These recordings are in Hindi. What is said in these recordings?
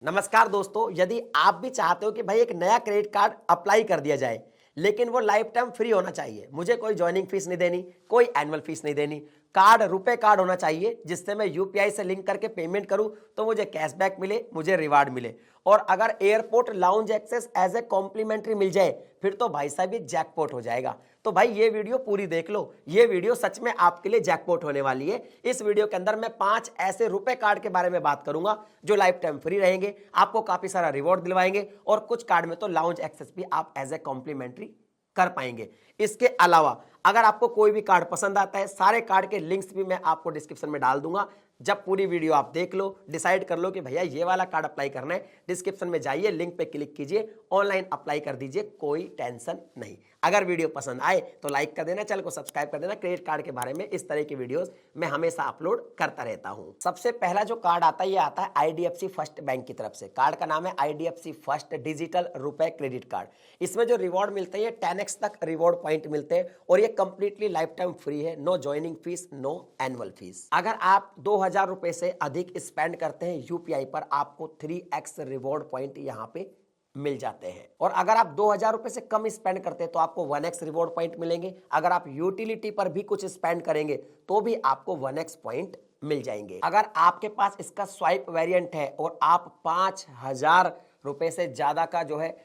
नमस्कार दोस्तों, यदि आप भी चाहते हो कि भाई एक नया क्रेडिट कार्ड अप्लाई कर दिया जाए, लेकिन वो लाइफ टाइम फ्री होना चाहिए। मुझे कोई ज्वाइनिंग फीस नहीं देनी, कोई एनुअल फीस नहीं देनी। कार्ड रुपए कार्ड होना चाहिए जिससे मैं यूपीआई से लिंक करके पेमेंट करूं तो मुझे कैशबैक मिले, मुझे रिवार्ड मिले। और अगर airport lounge access as a complimentary मिल जाए फिर तो भाई साहब ये जैकपॉट हो जाएगा। तो भाई ये वीडियो पूरी देख लो, ये वीडियो सच में आपके लिए जैकपॉट होने वाली है। इस वीडियो के अंदर मैं 5 ऐसे रुपए कार्ड के बारे में बात करूंगा जो लाइफ टाइम फ्री रहेंगे, आपको काफी सारा रिवॉर्ड दिलवाएंगे और कुछ कार्ड में तो लाउंज एक्सेस भी आप एज ए कॉम्प्लीमेंट्री कर पाएंगे। इसके अलावा अगर आपको कोई भी कार्ड पसंद आता है, सारे कार्ड के लिंक्स भी मैं आपको डिस्क्रिप्शन में डाल दूंगा। जब पूरी वीडियो आप देख लो, डिसाइड कर लो कि भैया ये वाला कार्ड अप्लाई करना है, डिस्क्रिप्शन में जाइए, लिंक पे क्लिक कीजिए, ऑनलाइन अप्लाई कर दीजिए, कोई टेंशन नहीं। अगर वीडियो पसंद आए तो लाइक कर देना, चैनल को सब्सक्राइब कर देना। क्रेडिट कार्ड के बारे में इस तरह की वीडियोस मैं हमेशा अपलोड करता रहता हूं। सबसे पहला जो कार्ड आता है, ये आता है आईडीएफसी फर्स्ट बैंक की तरफ से। कार्ड का नाम है आईडीएफसी फर्स्ट डिजिटल रुपए क्रेडिट कार्ड। इसमें जो रिवॉर्ड मिलते हैं, ये 10x तक रिवॉर्ड पॉइंट मिलते हैं और ये कंप्लीटली लाइफ टाइम फ्री है। No joining fees, no annual fees. अगर आप 2000 रुपए से अधिक स्पेंड करते हैं यूपीआई पर, आपको 3x रिवॉर्ड पॉइंट यहाँ पे मिल जाते हैं। और अगर आप 2000 रुपए से कम स्पेंड करते हैं तो आपको 1x रिवॉर्ड पॉइंट मिलेंगे। अगर आप यूटिलिटी पर भी कुछ स्पेंड करेंगे तो भी आपको 1x पॉइंट मिल जाएंगे। अगर आपके पास इसका स्वाइप वेरिएंट है और आप 5000 रुपए से ज्यादा का जो है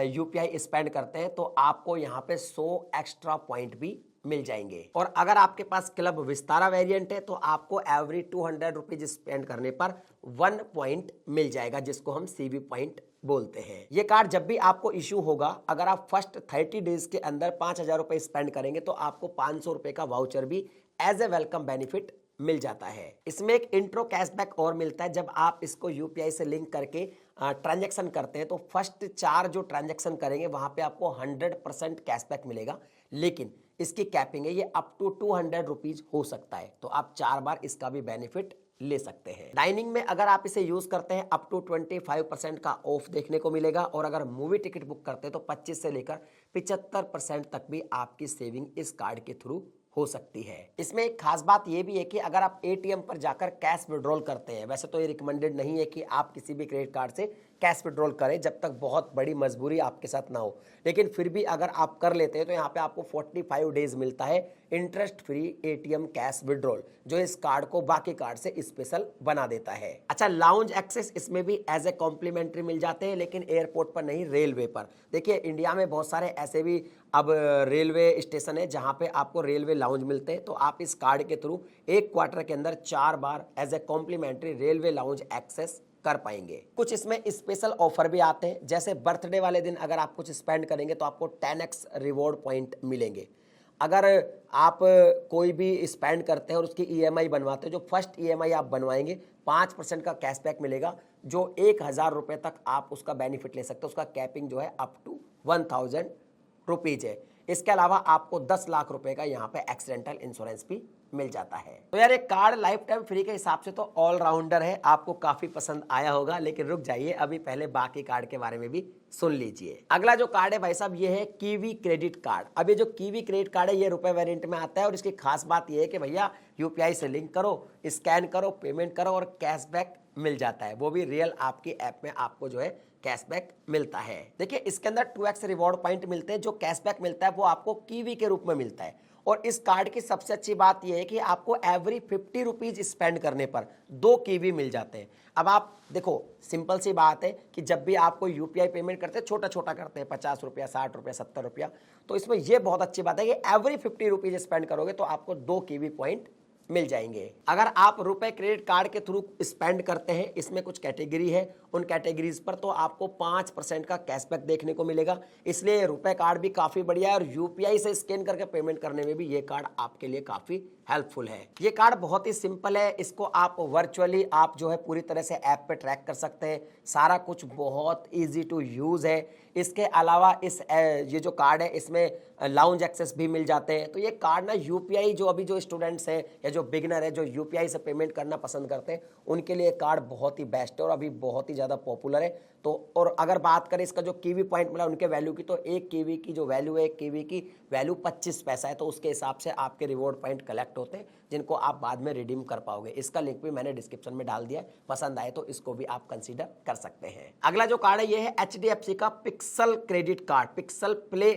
यूपीआई स्पेंड करते हैं तो आपको यहाँ पे 100 एक्स्ट्रा पॉइंट भी मिल जाएंगे। और अगर आपके पास क्लब विस्तारा वेरिएंट है तो आपको एवरी 200 रुपीज स्पेंड करने पर 1 पॉइंट मिल जाएगा, जिसको हम सीवी पॉइंट बोलते हैं। ये कार्ड जब भी आपको इशू होगा, अगर आप फर्स्ट 30 डेज के अंदर 5000 रुपए स्पेंड करेंगे तो आपको 500 रुपए का वाउचर भी एज ए वेलकम बेनिफिट मिल जाता है। इसमें एक इंट्रो कैशबैक और मिलता है। जब आप इसको यूपीआई से लिंक करके ट्रांजैक्शन करते हैं तो फर्स्ट 4 जो ट्रांजैक्शन करेंगे वहां पे आपको 100% कैशबैक मिलेगा, लेकिन इसकी कैपिंग है, ये अप टू 200 रुपीज हो सकता है। तो आप 4 बार इसका भी बेनिफिट ले सकते हैं। डाइनिंग में अगर आप इसे यूज करते हैं अप टू 25% का ऑफ देखने को मिलेगा। और अगर मूवी टिकट बुक करते हैं तो 25 से लेकर 75% तक भी आपकी सेविंग इस कार्ड के थ्रू हो सकती है। इसमें एक खास बात यह भी है कि अगर आप एटीएम पर जाकर कैश विड्रॉल करते हैं, वैसे तो ये रिकमेंडेड नहीं है कि आप किसी भी क्रेडिट कार्ड से कैश विड्रॉल करें जब तक बहुत बड़ी मजबूरी आपके साथ ना हो, लेकिन फिर भी अगर आप कर लेते हैं तो यहाँ पे आपको 45 डेज मिलता है interest free ATM cash withdrawal, जो इस कार्ड को बाकी कार्ड से स्पेशल बना देता है। अच्छा, लाउंज एक्सेस इसमें भी एज ए कॉम्प्लीमेंट्री मिल जाते हैं, लेकिन एयरपोर्ट पर नहीं, रेलवे पर। देखिए, इंडिया में बहुत सारे ऐसे भी अब रेलवे स्टेशन है जहां पे आपको रेलवे लाउंज मिलते हैं। तो आप इस कार्ड के थ्रू 1 क्वार्टर के अंदर 4 बार as a complimentary railway lounge access कर पाएंगे। कुछ इसमें स्पेशल ऑफर भी आते हैं, जैसे बर्थडे वाले दिन अगर आप कुछ स्पेंड करेंगे तो आपको 10x रिवॉर्ड पॉइंट मिलेंगे। अगर आप कोई भी स्पेंड करते हैं और उसकी ईएमआई बनवाते हैं, जो फर्स्ट ईएमआई आप बनवाएंगे 5% का कैशबैक मिलेगा, जो 1000 रुपए तक आप उसका बेनिफिट ले सकते हैं। उसका कैपिंग जो है अप टू 1000 रुपीज है। इसके अलावा आपको 10 लाख रुपए का यहाँ पे एक्सीडेंटल इंश्योरेंस भी मिल जाता है। तो यार, एक कार्ड लाइफ टाइम फ्री के हिसाब से तो ऑलराउंडर है, आपको काफी पसंद आया होगा। लेकिन रुक जाइए, अभी पहले बाकी कार्ड के बारे में भी सुन लीजिए। अगला जो कार्ड है भाई साहब, ये है कीवी क्रेडिट कार्ड। अब ये जो कीवी क्रेडिट कार्ड है, ये रुपए वेरिएंट में आता है और इसकी खास बात ये है कि भैया यूपीआई से लिंक करो, स्कैन करो, पेमेंट करो और कैशबैक मिल जाता है। वो भी रियल आपकी ऐप में आपको जो है कैशबैक मिलता है। देखिए, इसके अंदर 2x रिवॉर्ड पॉइंट मिलते हैं। जो कैशबैक मिलता है वो आपको कीवी के रूप में मिलता है। और इस कार्ड की सबसे अच्छी बात यह है कि आपको एवरी 50 रुपीज स्पेंड करने पर 2 कीवी मिल जाते हैं। अब आप देखो, सिंपल सी बात है कि जब भी आपको यूपीआई पेमेंट करते हैं, छोटा छोटा करते हैं, 50 रुपया, 60 रुपया, 70 रुपया, तो इसमें यह बहुत अच्छी बात है कि एवरी 50 रुपीज स्पेंड करोगे तो आपको 2 कीवी पॉइंट मिल जाएंगे। अगर आप रुपए क्रेडिट कार्ड के थ्रू स्पेंड करते हैं, इसमें कुछ कैटेगरी है, उन कैटेगरीज पर तो आपको 5% का कैशबैक देखने को मिलेगा। इसलिए रुपए कार्ड भी काफी बढ़िया है और यूपीआई से स्कैन करके पेमेंट करने में भी ये कार्ड आपके लिए काफी हेल्पफुल है। ये कार्ड बहुत ही सिंपल है, इसको आप वर्चुअली आप जो है पूरी तरह से ऐप पे ट्रैक कर सकते हैं। सारा कुछ बहुत इजी टू यूज है। इसके अलावा ये जो कार्ड है, इसमें लाउंज एक्सेस भी मिल जाते हैं। तो ये कार्ड ना यूपीआई, जो अभी जो स्टूडेंट्स हैं या जो बिगनर है, जो यूपीआई से पेमेंट करना पसंद करते हैं, उनके लिए कार्ड बहुत ही बेस्ट है और अभी बहुत ही ज़्यादा पॉपुलर है। तो और अगर बात करें इसका जो कीवी पॉइंट मिला उनके वैल्यू की, तो 1 कीवी की जो वैल्यू है, 1 कीवी की वैल्यू 25 पैसा है। तो उसके हिसाब से आपके रिवॉर्ड पॉइंट कलेक्ट लेफ्ट होते हैं जिनको आप बाद में रिडीम कर पाओगे। इसका लिंक भी मैंने डिस्क्रिप्शन में डाल दिया है, पसंद आए तो इसको भी आप कंसीडर कर सकते हैं। अगला जो कार्ड है ये है HDFC का pixel credit card. Pixel play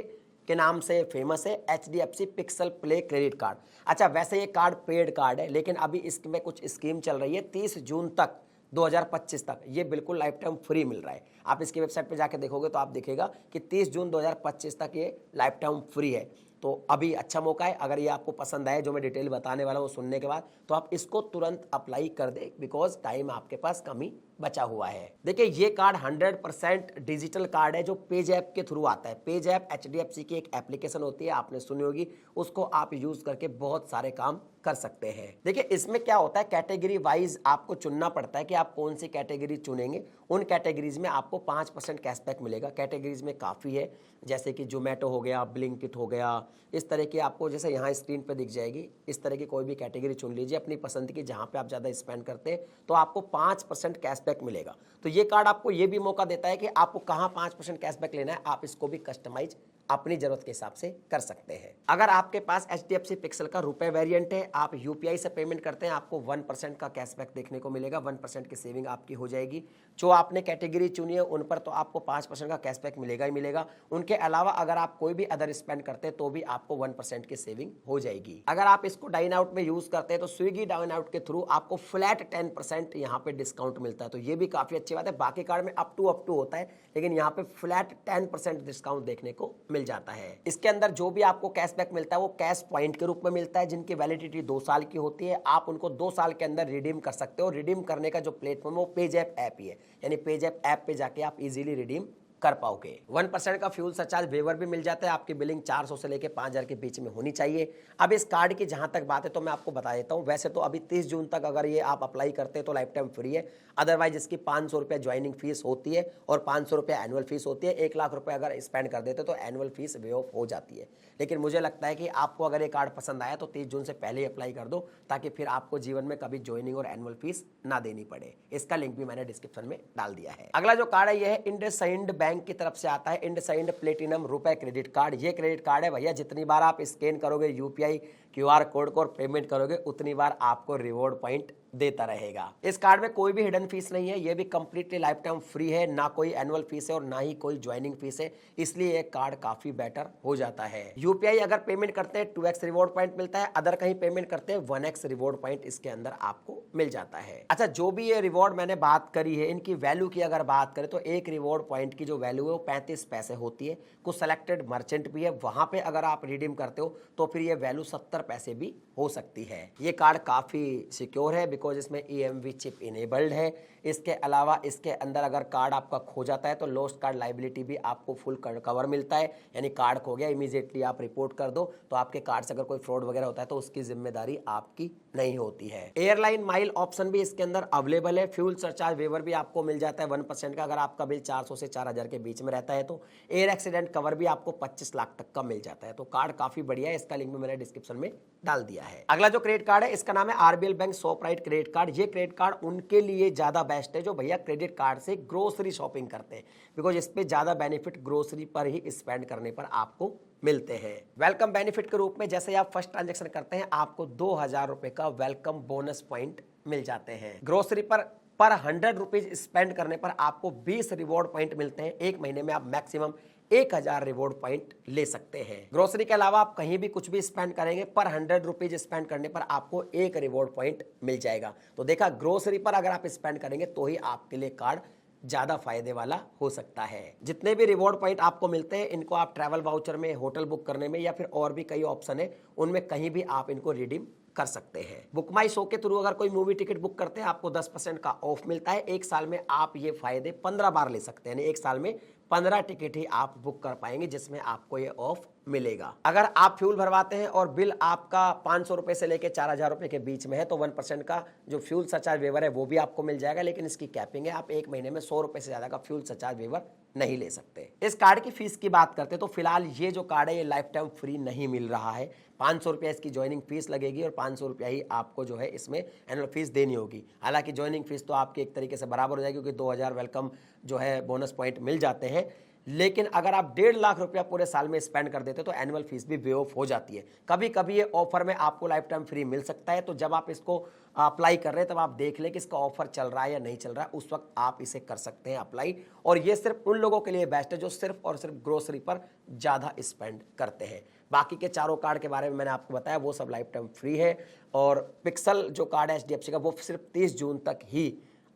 के नाम से फेमस है HDFC pixel play credit card. अच्छा, वैसे ये कार्ड पेड कार्ड है, लेकिन अभी इसमें कुछ स्कीम चल रही है 30 जून तक 2025 तक ये बिल्कुल लाइफ टाइम फ्री मिल रहा है। आप इसकी वेबसाइट पे जाके देखोगे तो आप देखेगा कि 30 जून 2025 तक ये लाइफ टाइम फ्री है। तो अभी अच्छा मौका है, अगर ये आपको पसंद आए जो मैं डिटेल बताने वाला हूँ सुनने के बाद, तो आप इसको तुरंत अप्लाई कर दे, बिकॉज टाइम आपके पास कम ही बचा हुआ है। देखिए ये कार्ड 100% डिजिटल कार्ड है जो पेज ऐप के थ्रू आता है। पेज ऐप HDFC की एक एप्लीकेशन होती है, आपने सुनी होगी, उसको आप यूज करके बहुत सारे काम कर सकते हैं। देखिए इसमें क्या होता है, कैटेगरी वाइज आपको चुनना पड़ता है कि आप कौन सी कैटेगरी चुनेंगे। उन कैटेगरीज में आपको 5% कैशबैक मिलेगा। कैटेगरीज में काफ़ी है, जैसे कि जोमेटो हो गया, ब्लिंकिट हो गया, इस तरह की आपको जैसे यहाँ स्क्रीन पे दिख जाएगी, इस तरह की कोई भी कैटेगरी चुन लीजिए अपनी पसंद की, जहाँ पे आप ज़्यादा स्पेंड करते हैं तो आपको 5% कैशबैक मिलेगा। तो ये कार्ड आपको ये भी मौका देता है कि आपको कहाँ 5% कैशबैक लेना है, आप इसको भी कस्टमाइज अपनी जरूरत के हिसाब से कर सकते हैं। अगर आपके पास HDFC पिक्सल का रुपए वेरिएंट है, आप UPI से पेमेंट करते हैं, आपको 1% का कैशबैक देखने को मिलेगा। 1% की सेविंग आपकी हो जाएगी। जो आपने कैटेगरी चुनी है उन पर तो आपको 5% का कैशबैक मिलेगा ही मिलेगा। उनके अलावा अगर आप कोई भी अदर स्पेंड करते हैं तो भी आपको 1% की सेविंग हो जाएगी। अगर आप इसको डाइन आउट में यूज करते हैं तो स्विगी डाइन आउट के थ्रू आपको फ्लैट 10% यहाँ पे डिस्काउंट मिलता है। तो ये भी काफी अच्छी बात है। बाकी कार्ड में अप टू होता है, लेकिन यहाँ पे फ्लैट 10% डिस्काउंट देखने को मिल जाता है। इसके अंदर जो भी आपको कैशबैक मिलता है वो कैश पॉइंट के रूप में मिलता है, जिनकी वैलिडिटी 2 साल की होती है। आप उनको 2 साल के अंदर रिडीम कर सकते हो। रिडीम करने का जो प्लेटफॉर्म है वो पेज ऐप ही है, यानी पेज ऐप पे जाके आप इजीली रिडीम कर पाओगे। 1% का फ्यूल सरचार्ज वेवर भी मिल जाता है। आपकी बिलिंग 400 से लेके 5000 के बीच में होनी चाहिए। अब इस कार्ड की जहां तक बात है तो मैं आपको बता देता हूं, वैसे तो अभी 30 जून तक अगर ये आप अप्लाई करते हैं तो लाइफ टाइम फ्री है। अदरवाइज इसकी 500 रुपये ज्वाइनिंग फीस होती है और 500 रुपये एनुअल फीस होती है। 1 लाख रुपए अगर स्पेंड कर देते तो एनुअल फीस वे ऑफ हो जाती है। लेकिन मुझे लगता है कि आपको अगर ये कार्ड पसंद आया तो 30 जून से पहले ही अप्लाई कर दो, ताकि फिर आपको जीवन में कभी ज्वाइनिंग और एनुअल फीस ना देनी पड़े। इसका लिंक भी मैंने डिस्क्रिप्शन में डाल दिया है। अगला जो कार्ड है ये है इंडसइंड बैंक की तरफ से आता है, इंडसइंड प्लेटिनम रुपए क्रेडिट कार्ड। ये क्रेडिट कार्ड है भैया, जितनी बार आप स्कैन करोगे UPI QR कोड को और पेमेंट करोगे उतनी बार आपको रिवॉर्ड पॉइंट देता रहेगा। इस कार्ड में कोई भी हिडन फीस नहीं है, ये भी कंप्लीटली लाइफ टाइम फ्री है, ना कोई एनुअल फीस है और ना ही कोई ज्वाइनिंग फीस है, इसलिए ये कार्ड काफी बेटर हो जाता है। UPI अगर पेमेंट करते हैं 2x रिवॉर्ड पॉइंट मिलता है, अदर कहीं पेमेंट करते हैं 1x रिवॉर्ड पॉइंट इसके अंदर आपको मिल जाता है। अच्छा, जो भी ये रिवॉर्ड मैंने बात करी है इनकी वैल्यू की अगर बात करें तो एक रिवॉर्ड पॉइंट की जो वैल्यू है वो 35 पैसे होती है। कुछ सेलेक्टेड मर्चेंट भी है, वहां पे अगर आप रिडीम करते हो तो फिर ये वैल्यू 70 पैसे भी हो सकती है। ये कार्ड काफी सिक्योर है बिकॉज इसमें EMV चिप इनेबल्ड है। इसके अलावा इसके अंदर अगर कार्ड आपका खो जाता है तो लॉस्ट कार्ड लाइबिलिटी भी आपको फुल कवर मिलता है, यानी कार्ड खो गया इमीडिएटली आप रिपोर्ट कर दो तो आपके कार्ड से अगर कोई फ्रॉड वगैरह होता है तो उसकी जिम्मेदारी आपकी नहीं होती है। एयरलाइन माइल ऑप्शन भी इसके अंदर अवेलेबल है। फ्यूल सरचार्ज वेवर भी आपको मिल जाता है 1% का, अगर आपका बिल 400 से 4000 के बीच में रहता है तो एयर एक्सीडेंट कवर भी आपको 25 लाख तक का मिल जाता है। तो कार्ड काफी बढ़िया है, इसका लिंक भी मैंने डिस्क्रिप्शन में डाल दिया है। अगला जो क्रेडिट कार्ड है इसका नाम है RBL बैंक शॉपराइट क्रेडिट कार्ड। ये क्रेडिट कार्ड उनके लिए ज्यादा बेस्ट है जो भैया क्रेडिट कार्ड से ग्रोसरी शॉपिंग करते हैं, बिकॉज इस पे ज्यादा बेनिफिट ग्रोसरी पर ही स्पेंड करने पर आपको मिलते हैं। वेलकम बेनिफिट के रूप में जैसे ही आप फर्स्ट ट्रांजेक्शन करते हैं आपको 2000 रुपए का वेलकम बोनस पॉइंट मिल जाते हैं। ग्रोसरी पर 100 रुपीज स्पेंड करने पर आपको 20 रिवॉर्ड पॉइंट मिलते हैं। एक महीने में आप मैक्सिमम 1000 रिवॉर्ड पॉइंट ले सकते हैं। ग्रोसरी के अलावा आप कहीं भी कुछ भी स्पेंड करेंगे पर 100 रुपीज स्पेंड करने पर आपको 1 रिवॉर्ड पॉइंट मिल जाएगा। तो देखा, ग्रोसरी पर अगर आप स्पेंड करेंगे तो ही आपके लिए कार्ड ज्यादा फायदे वाला हो सकता है। जितने भी रिवॉर्ड पॉइंट आपको मिलते हैं इनको आप ट्रैवल वाउचर में, होटल बुक करने में या फिर और भी कई ऑप्शन है उनमें कहीं भी आप इनको रिडीम कर सकते हैं। बुक माई शो के थ्रू अगर कोई मूवी टिकट बुक करते हैं आपको 10% का ऑफ मिलता है। एक साल में आप ये फायदे 15 बार ले सकते हैं, एक साल में 15 टिकट ही आप बुक कर पाएंगे जिसमें आपको ये ऑफ मिलेगा। अगर आप फ्यूल भरवाते हैं और बिल आपका 500 रुपए से लेकर 4000 रुपए के बीच में है तो 1% का जो फ्यूल सरचार्ज वेवर है वो भी आपको मिल जाएगा, लेकिन इसकी कैपिंग है, आप एक महीने में 100 रुपए से ज्यादा का फ्यूल सरचार्ज वेवर नहीं ले सकते। इस कार्ड की फीस की बात करते हैं तो फिलहाल ये जो कार्ड है ये लाइफ टाइम फ्री नहीं मिल रहा है। 500 रुपया इसकी ज्वाइनिंग फीस लगेगी और 500 रुपया ही आपको जो है इसमें एनुअल फीस देनी होगी। हालांकि ज्वाइनिंग फीस तो आपकी एक तरीके से बराबर हो जाएगी क्योंकि 2000 वेलकम जो है बोनस पॉइंट मिल जाते हैं। लेकिन अगर आप 1.5 लाख रुपया पूरे साल में स्पेंड कर देते तो एनुअल फीस भी वेव ऑफ हो जाती है। कभी कभी ये ऑफर में आपको लाइफ टाइम फ्री मिल सकता है, तो जब आप इसको अप्लाई कर रहे हैं तब आप देख लें कि इसका ऑफर चल रहा है या नहीं चल रहा है, उस वक्त आप इसे कर सकते हैं अप्लाई। और ये सिर्फ उन लोगों के लिए बेस्ट है जो सिर्फ और सिर्फ ग्रोसरी पर ज़्यादा स्पेंड करते हैं। बाकी के चारों कार्ड के बारे में मैंने आपको बताया, वो सब लाइफ टाइम फ्री है। और पिक्सल जो कार्ड है HDFC का, वो सिर्फ 30 जून तक ही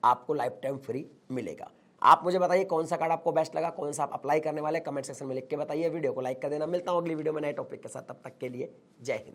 आपको लाइफ टाइम फ्री मिलेगा। आप मुझे बताइए कौन सा कार्ड आपको बेस्ट लगा, कौन सा आप अप्लाई करने वाले, कमेंट सेक्शन में लिख के बताइए। वीडियो को लाइक कर देना। मिलता हूं अगली वीडियो में नए टॉपिक के साथ, तब तक के लिए जय हिंद।